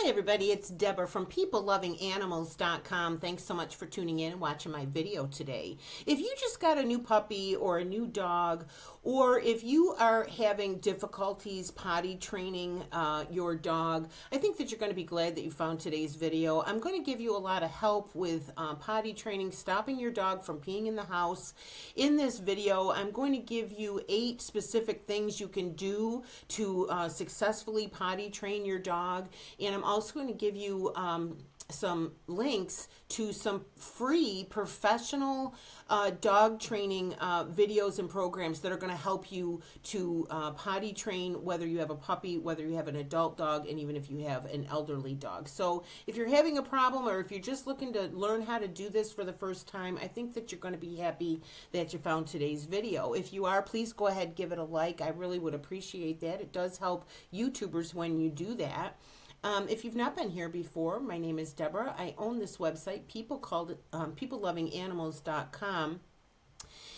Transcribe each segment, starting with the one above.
Hi everybody, it's Deborah from PeopleLovingAnimals.com. Thanks so much for tuning in and watching my video today. If you just got a new puppy or a new dog, or if you are having difficulties potty training your dog, I think that you're going to be glad that you found today's video. I'm going to give you a lot of help with potty training, stopping your dog from peeing in the house. In this video, I'm going to give you 8 specific things you can do to successfully potty train your dog. And I'm also going to give you some links to some free professional dog training videos and programs that are going to help you to potty train, whether you have a puppy, whether you have an adult dog, and even if you have an elderly dog. So if you're having a problem, or if you're just looking to learn how to do this for the first time, I think that you're going to be happy that you found today's video. If you are, please go ahead and give it a like. I really would appreciate that. It does help YouTubers when you do that. If you've not been here before, my name is Deborah. I own this website, PeopleLovingAnimals.com.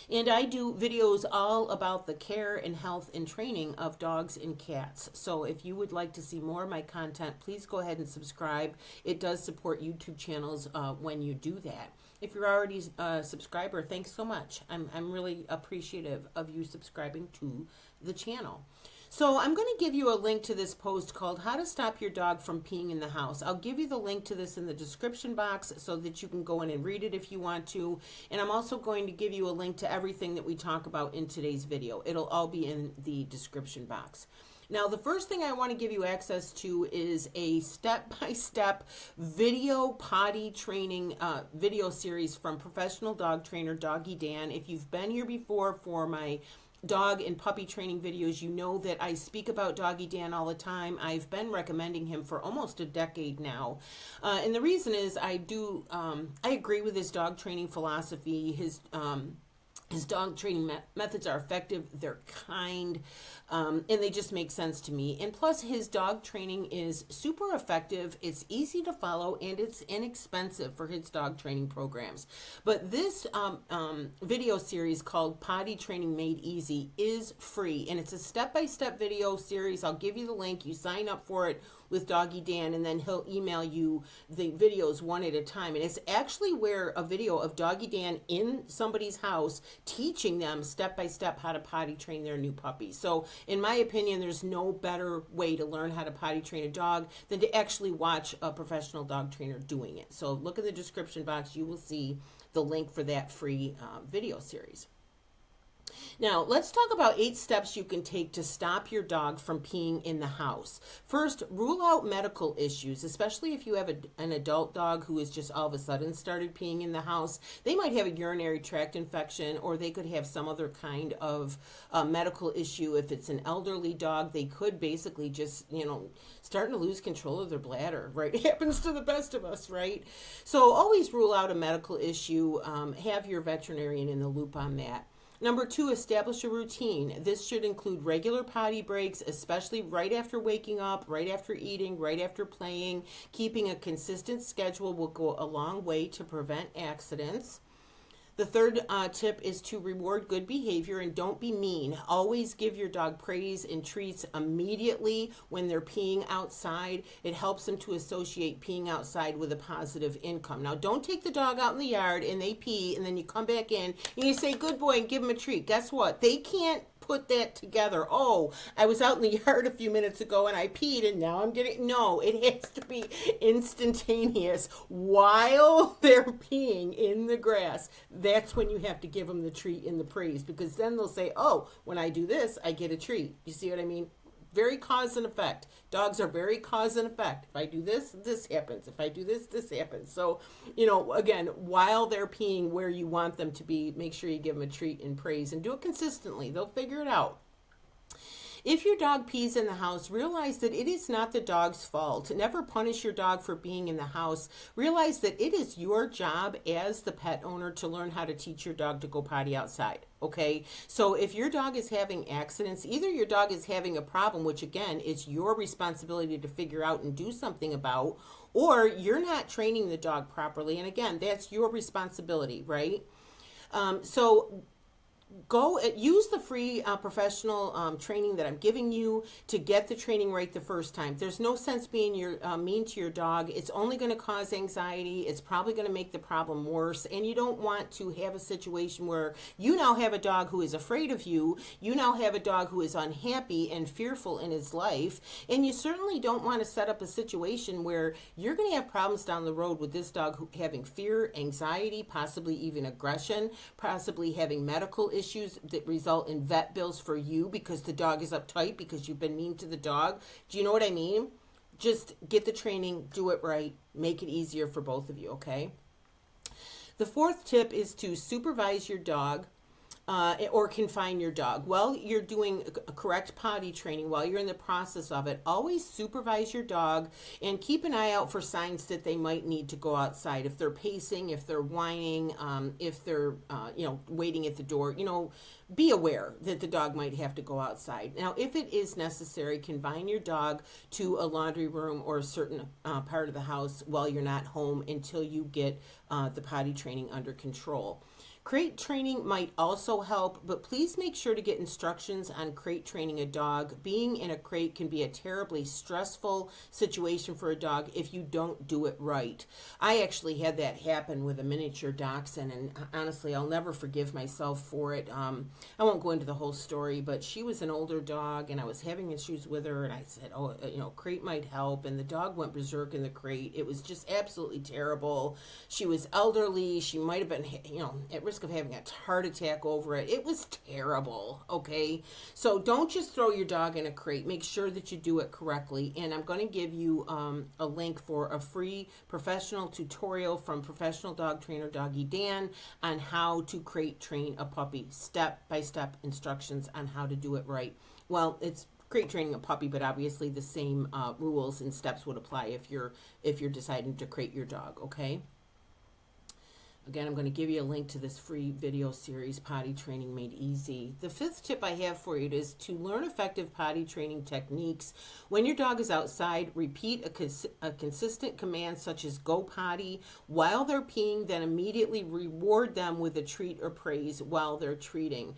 And I do videos all about the care and health and training of dogs and cats. So if you would like to see more of my content, please go ahead and subscribe. It does support YouTube channels when you do that. If you're already a subscriber, thanks so much. I'm really appreciative of you subscribing to the channel. So I'm going to give you a link to this post called How to Stop Your Dog from Peeing in the House. I'll give you the link to this in the description box so that you can go in and read it if you want to. And I'm also going to give you a link to everything that we talk about in today's video. It'll all be in the description box. Now, the first thing I want to give you access to is a step-by-step video potty training video series from professional dog trainer Doggy Dan. If you've been here before for my dog and puppy training videos, you know that I speak about Doggy Dan all the time. I've been recommending him for almost a decade now. And the reason is I agree with his dog training philosophy. His dog training methods are effective, they're kind, and they just make sense to me. And plus, his dog training is super effective, it's easy to follow, and it's inexpensive for his dog training programs. But this video series called Potty Training Made Easy is free, and it's a step-by-step video series. I'll give you the link. You sign up for it with Doggy Dan, and then he'll email you the videos one at a time. And it's actually where a video of Doggy Dan in somebody's house teaching them step by step how to potty train their new puppy. So in my opinion, there's no better way to learn how to potty train a dog than to actually watch a professional dog trainer doing it. So look in the description box, you will see the link for that free video series. Now, let's talk about 8 steps you can take to stop your dog from peeing in the house. First, rule out medical issues, especially if you have an adult dog who has just all of a sudden started peeing in the house. They might have a urinary tract infection, or they could have some other kind of medical issue. If it's an elderly dog, they could basically just, starting to lose control of their bladder, right? It happens to the best of us, right? So always rule out a medical issue. Have your veterinarian in the loop on that. Number 2, establish a routine. This should include regular potty breaks, especially right after waking up, right after eating, right after playing. Keeping a consistent schedule will go a long way to prevent accidents. The third tip is to reward good behavior and don't be mean. Always give your dog praise and treats immediately when they're peeing outside. It helps them to associate peeing outside with a positive income. Now, don't take the dog out in the yard and they pee and then you come back in and you say, good boy, and give them a treat. Guess what? They can't put that together. Oh, I was out in the yard a few minutes ago and I peed and now I'm getting... No, it has to be instantaneous while they're peeing in the grass. That's when you have to give them the treat and the praise, because then they'll say, oh, when I do this, I get a treat. You see what I mean? Very cause and effect. Dogs are very cause and effect. If I do this, this happens. If I do this, this happens. So, again, while they're peeing where you want them to be, make sure you give them a treat and praise, and do it consistently. They'll figure it out. If your dog pees in the house, realize that it is not the dog's fault. Never punish your dog for being in the house. Realize that it is your job as the pet owner to learn how to teach your dog to go potty outside. Okay, so if your dog is having accidents, either your dog is having a problem, which again is your responsibility to figure out and do something about, or you're not training the dog properly, and again, that's your responsibility, right? So go use the free professional training that I'm giving you to get the training right the first time. There's no sense being mean to your dog. It's only going to cause anxiety. It's probably going to make the problem worse. And you don't want to have a situation where you now have a dog who is afraid of you. You now have a dog who is unhappy and fearful in his life. And you certainly don't want to set up a situation where you're going to have problems down the road with this dog having fear, anxiety, possibly even aggression, possibly having medical issues that result in vet bills for you because the dog is uptight because you've been mean to the dog. Do you know what I mean? Just get the training, do it right, make it easier for both of you, okay? The fourth tip is to supervise your dog or confine your dog. While you're doing a correct potty training, while you're in the process of it, always supervise your dog and keep an eye out for signs that they might need to go outside. If they're pacing, if they're whining, if they're, waiting at the door, be aware that the dog might have to go outside. Now, if it is necessary, confine your dog to a laundry room or a certain part of the house while you're not home until you get the potty training under control. Crate training might also help, but please make sure to get instructions on crate training a dog. Being in a crate can be a terribly stressful situation for a dog if you don't do it right. I actually had that happen with a miniature dachshund, and honestly, I'll never forgive myself for it. I won't go into the whole story, but she was an older dog, and I was having issues with her, and I said, crate might help, and the dog went berserk in the crate. It was just absolutely terrible. She was elderly. She might have been, at risk of having a heart attack over it. It was terrible, okay? So don't just throw your dog in a crate. Make sure that you do it correctly. And I'm going to give you a link for a free professional tutorial from professional dog trainer Doggy Dan on how to crate train a puppy. Step-by-step instructions on how to do it right. Well, it's crate training a puppy, but obviously the same rules and steps would apply if you're deciding to crate your dog, okay? Again, I'm going to give you a link to this free video series, Potty Training Made Easy. The fifth tip I have for you is to learn effective potty training techniques. When your dog is outside, repeat a consistent command such as go potty while they're peeing, then immediately reward them with a treat or praise while they're peeing.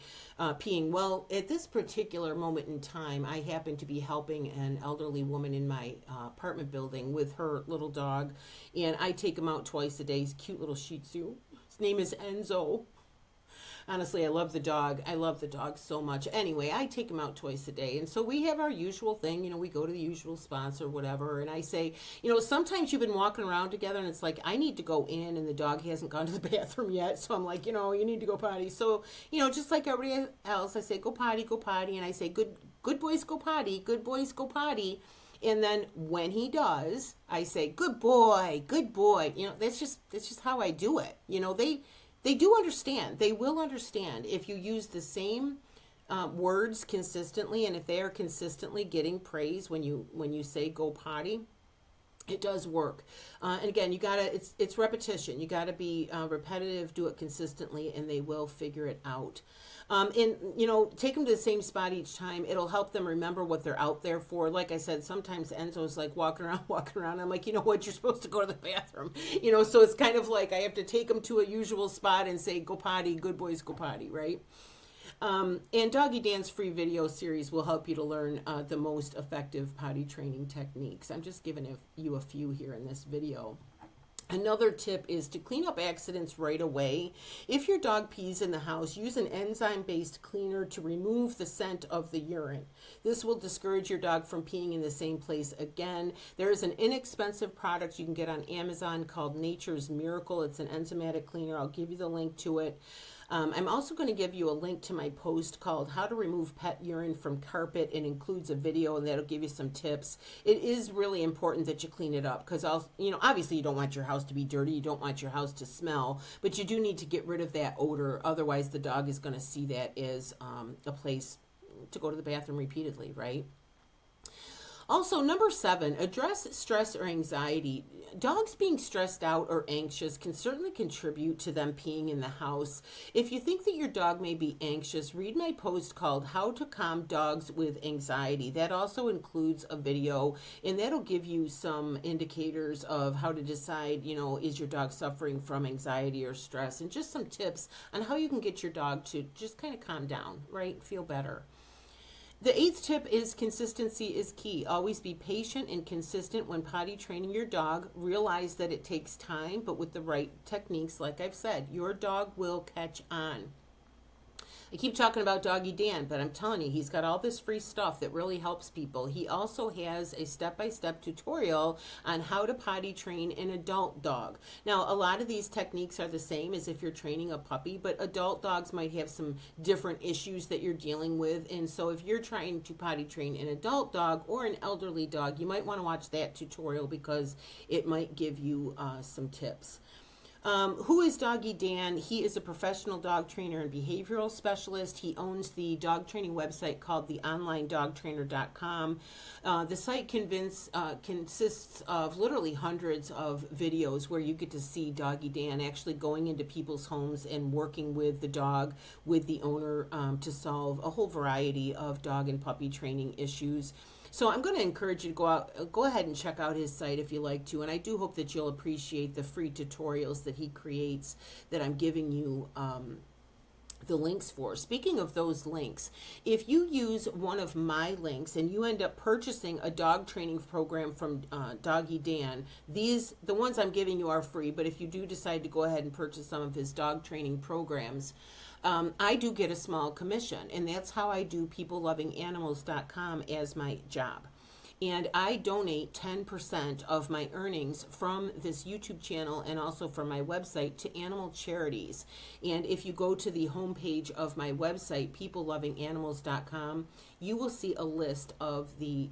Well, at this particular moment in time, I happen to be helping an elderly woman in my apartment building with her little dog, and I take him out twice a day. He's a cute little Shih Tzu. His name is Enzo. Honestly, I love the dog. I love the dog so much. Anyway, I take him out twice a day. And so we have our usual thing. We go to the usual spots or whatever. And I say, sometimes you've been walking around together and it's like, I need to go in and the dog hasn't gone to the bathroom yet. So I'm like, you need to go potty. So, just like everybody else, I say, go potty, go potty. And I say, good boys go potty, good boys go potty. And then when he does, I say, good boy, good boy. That's just how I do it. They do understand. They will understand if you use the same words consistently, and if they are consistently getting praise when you say go potty. It does work. And again, it's repetition. You gotta be repetitive, do it consistently, and they will figure it out. Take them to the same spot each time. It'll help them remember what they're out there for. Like I said, sometimes Enzo's like walking around. I'm like, you're supposed to go to the bathroom. So it's kind of like I have to take them to a usual spot and say, go potty, good boys go potty, right? And Doggy Dan's free video series will help you to learn the most effective potty training techniques. I'm just giving you a few here in this video. Another tip is to clean up accidents right away. If your dog pees in the house, use an enzyme-based cleaner to remove the scent of the urine. This will discourage your dog from peeing in the same place again. There is an inexpensive product you can get on Amazon called Nature's Miracle. It's an enzymatic cleaner. I'll give you the link to it. I'm also going to give you a link to my post called How to Remove Pet Urine from Carpet. It includes a video, and that'll give you some tips. It is really important that you clean it up because, obviously you don't want your house to be dirty. You don't want your house to smell, but you do need to get rid of that odor. Otherwise, the dog is going to see that as a place to go to the bathroom repeatedly, right? Also, number 7, address stress or anxiety. Dogs being stressed out or anxious can certainly contribute to them peeing in the house. If you think that your dog may be anxious, read my post called How to Calm Dogs with Anxiety. That also includes a video, and that'll give you some indicators of how to decide, is your dog suffering from anxiety or stress, and just some tips on how you can get your dog to just kind of calm down, right? Feel better. The 8th tip is consistency is key. Always be patient and consistent when potty training your dog. Realize that it takes time, but with the right techniques, like I've said, your dog will catch on. I keep talking about Doggy Dan, but I'm telling you, he's got all this free stuff that really helps people. He also has a step-by-step tutorial on how to potty train an adult dog. Now, a lot of these techniques are the same as if you're training a puppy, but adult dogs might have some different issues that you're dealing with. And so if you're trying to potty train an adult dog or an elderly dog, you might want to watch that tutorial because it might give you some tips. Who is Doggy Dan? He is a professional dog trainer and behavioral specialist. He owns the dog training website called theonlinedogtrainer.com. The site consists of literally hundreds of videos where you get to see Doggy Dan actually going into people's homes and working with the dog, with the owner, to solve a whole variety of dog and puppy training issues. So I'm going to encourage you to go ahead and check out his site if you like to, and I do hope that you'll appreciate the free tutorials that he creates that I'm giving you the links for. Speaking of those links, if you use one of my links and you end up purchasing a dog training program from Doggy Dan, the ones I'm giving you are free, but if you do decide to go ahead and purchase some of his dog training programs, I do get a small commission, and that's how I do peoplelovinganimals.com as my job. And I donate 10% of my earnings from this YouTube channel and also from my website to animal charities. And if you go to the homepage of my website, peoplelovinganimals.com, you will see a list of the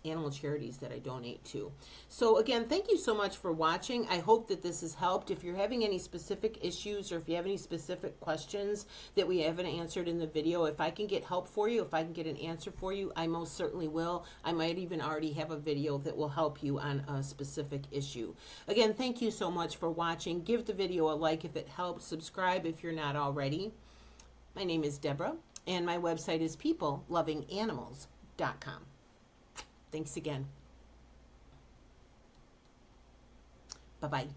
animal charities that I donate to. So again, thank you so much for watching. I hope that this has helped. If you're having any specific issues or if you have any specific questions that we haven't answered in the video, if I can get help for you, if I can get an answer for you, I most certainly will. I might even already have a video that will help you on a specific issue. Again, thank you so much for watching. Give the video a like if it helps. Subscribe if you're not already. My name is Deborah, and my website is peoplelovinganimals.com. Thanks again. Bye-bye.